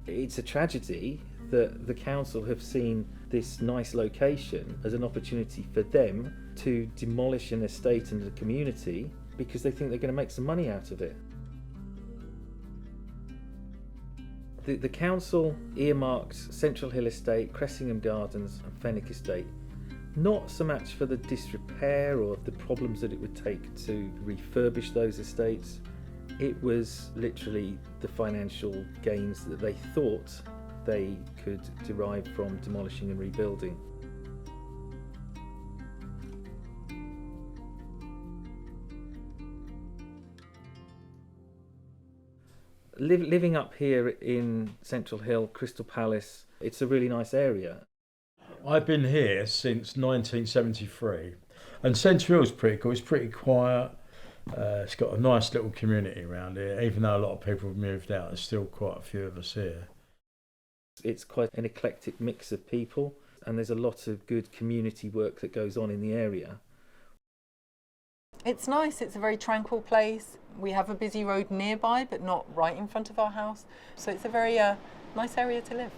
It's a tragedy that the council have seen this nice location as an opportunity for them to demolish an estate and a community because they think they're going to make some money out of it. The council earmarked Central Hill Estate, Cressingham Gardens and Fenwick Estate not so much for the disrepair or the problems that it would take to refurbish those estates. It was literally the financial gains that they thought they could derive from demolishing and rebuilding. Living up here in Central Hill, Crystal Palace, it's a really nice area. I've been here since 1973, and Central Hill's pretty cool. It's pretty quiet. It's got a nice little community around here. Even though a lot of people have moved out, there's still quite a few of us here. It's quite an eclectic mix of people, and there's a lot of good community work that goes on in the area. It's nice, it's a very tranquil place. We have a busy road nearby, but not right in front of our house. So it's a very nice area to live.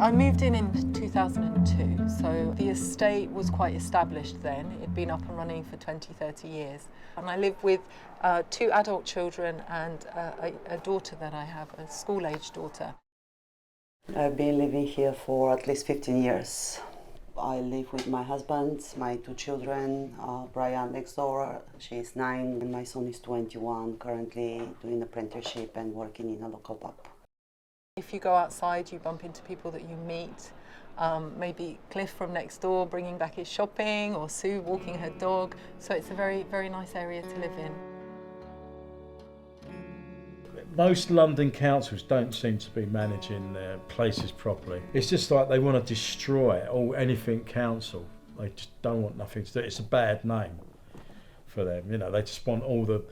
I moved in 2002, so the estate was quite established then. It'd been up and running for 20, 30 years. And I live with 2 adult children and a daughter that I have, a school-age daughter. I've been living here for at least 15 years. I live with my husband, my 2 children, Brian next door, she's 9, and my son is 21, currently doing apprenticeship and working in a local pub. If you go outside, you bump into people that you meet. Maybe Cliff from next door bringing back his shopping, or Sue walking her dog. So it's a very, very nice area to live in. Most London councils don't seem to be managing their places properly. It's just like they want to destroy anything council. They just don't want nothing to do. It's a bad name for them. You know, they just want all the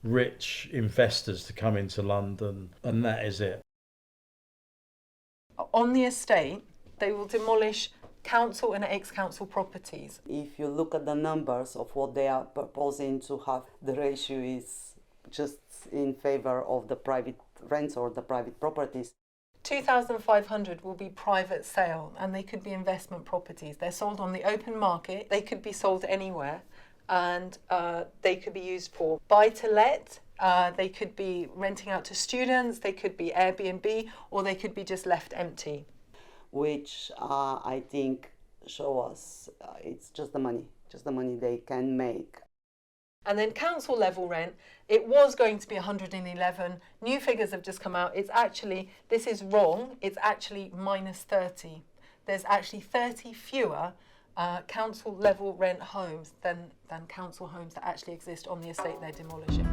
rich investors to come into London, and that is it. On the estate, they will demolish council and ex-council properties. If you look at the numbers of what they are proposing to have, the ratio is just in favour of the private rents or the private properties. 2,500 will be private sale, and they could be investment properties. They're sold on the open market. They could be sold anywhere, and they could be used for buy-to-let. They could be renting out to students, they could be Airbnb, or they could be just left empty. Which I think show us it's just the money they can make. And then council level rent, it was going to be 111. New figures have just come out. It's actually, this is wrong, it's actually minus 30. There's actually 30 fewer council level rent homes than council homes that actually exist on the estate they're demolishing.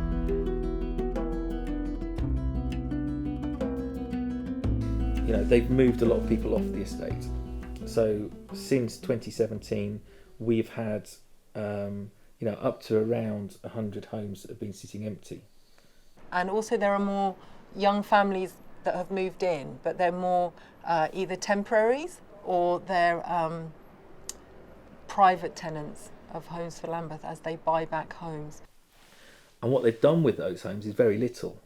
You know, they've moved a lot of people off the estate. So since 2017, we've had up to around 100 homes that have been sitting empty. And also there are more young families that have moved in, but they're more either temporaries or they're private tenants of Homes for Lambeth as they buy back homes. And what they've done with those homes is very little.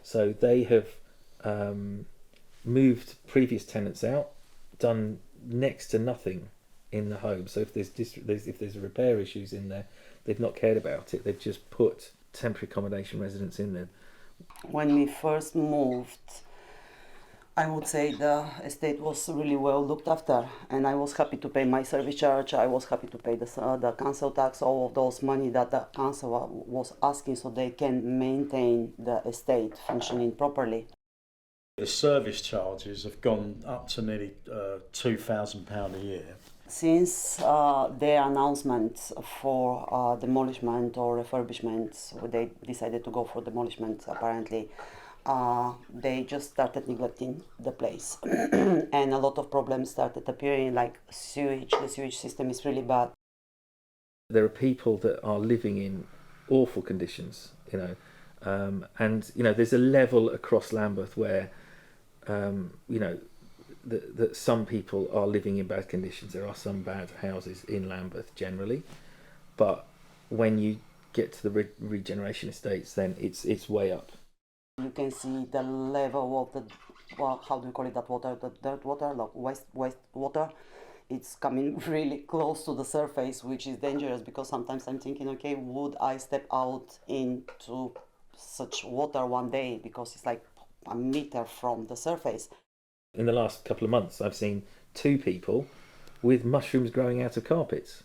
So they have moved previous tenants out, done next to nothing in the home. So if there's repair issues in there, they've not cared about it. They've just put temporary accommodation residents in there. When we first moved, I would say the estate was really well looked after, and I was happy to pay my service charge. I was happy to pay the council tax, all of those money that the council was asking so they can maintain the estate functioning properly. The service charges have gone up to nearly £2,000 a year. Since their announcement for demolishment or refurbishment, they decided to go for demolishment apparently, they just started neglecting the place. And a lot of problems started appearing, like sewage. The sewage system is really bad. There are people that are living in awful conditions, and there's a level across Lambeth where that some people are living in bad conditions. There are some bad houses in Lambeth generally, but when you get to the regeneration estates, then it's way up. You can see the level of the, well, how do you call it, that water, the dirt water, like waste water. It's coming really close to the surface, which is dangerous, because sometimes I'm thinking, okay, would I step out into such water one day, because it's like a meter from the surface. In the last couple of months, I've seen 2 people with mushrooms growing out of carpets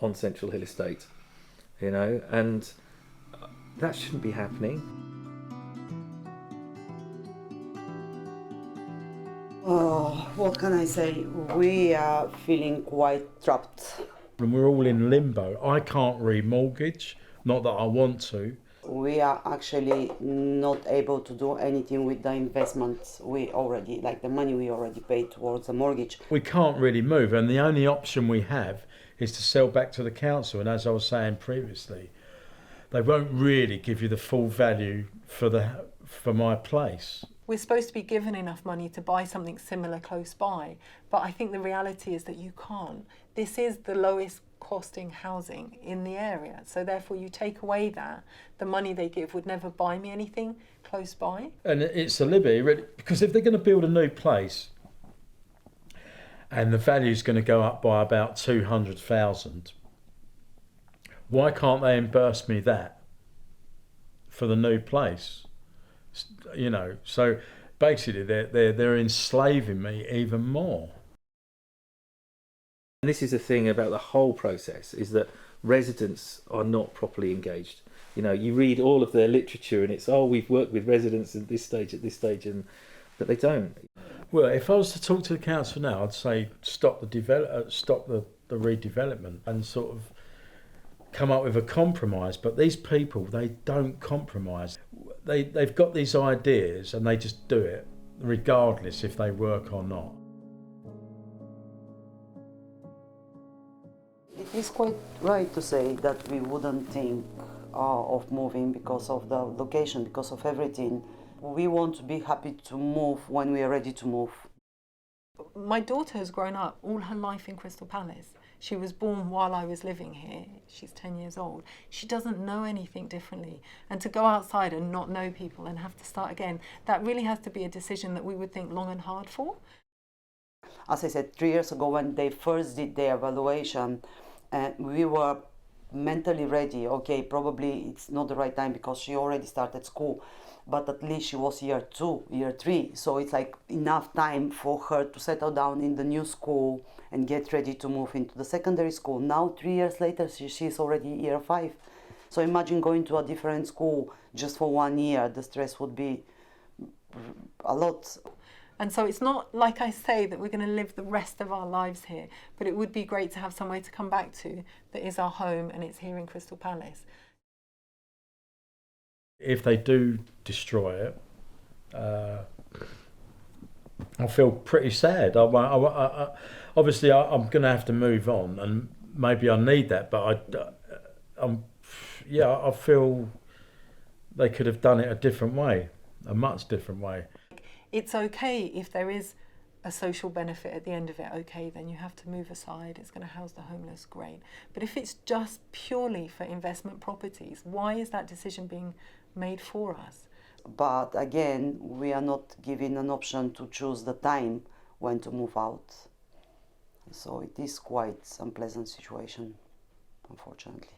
on Central Hill Estate, you know, and that shouldn't be happening. Oh, what can I say? We are feeling quite trapped. And we're all in limbo. I can't remortgage, not that I want to. We are actually not able to do anything with the investments we already, like the money we already paid towards the mortgage. We can't really move, and the only option we have is to sell back to the council. And as I was saying previously, they won't really give you the full value for my place. We're supposed to be given enough money to buy something similar close by, but I think the reality is that you can't. This is the lowest costing housing in the area, so therefore you take away that, the money they give would never buy me anything close by. And it's a liberty, really, because if they're going to build a new place and the value is going to go up by about 200,000, why can't they reimburse me that for the new place? You know, so basically they're enslaving me even more. And this is the thing about the whole process, is that residents are not properly engaged. You know, you read all of their literature and it's, oh, we've worked with residents at this stage, but they don't. Well, if I was to talk to the council now, I'd say stop the redevelopment and sort of come up with a compromise. But these people, they don't compromise. They've got these ideas and they just do it, regardless if they work or not. It is quite right to say that we wouldn't think of moving because of the location, because of everything. We want to be happy to move when we are ready to move. My daughter has grown up all her life in Crystal Palace. She was born while I was living here. She's 10 years old. She doesn't know anything differently. And to go outside and not know people and have to start again, that really has to be a decision that we would think long and hard for. As I said, 3 years ago when they first did the evaluation, we were mentally ready. Okay, probably it's not the right time because she already started school, but at least she was year 2, year 3. So it's like enough time for her to settle down in the new school and get ready to move into the secondary school. Now, 3 years later, she's already year 5. So imagine going to a different school just for 1 year. The stress would be a lot. And so it's not like I say that we're going to live the rest of our lives here, but it would be great to have somewhere to come back to that is our home, and it's here in Crystal Palace. If they do destroy it, I feel pretty sad. Obviously, I'm going to have to move on, and maybe I need that. But I feel they could have done it a different way, a much different way. It's okay if there is a social benefit at the end of it. Okay, then you have to move aside. It's going to house the homeless. Great. But if it's just purely for investment properties, why is that decision being made for us? But again, we are not given an option to choose the time when to move out. So it is quite an unpleasant situation, unfortunately.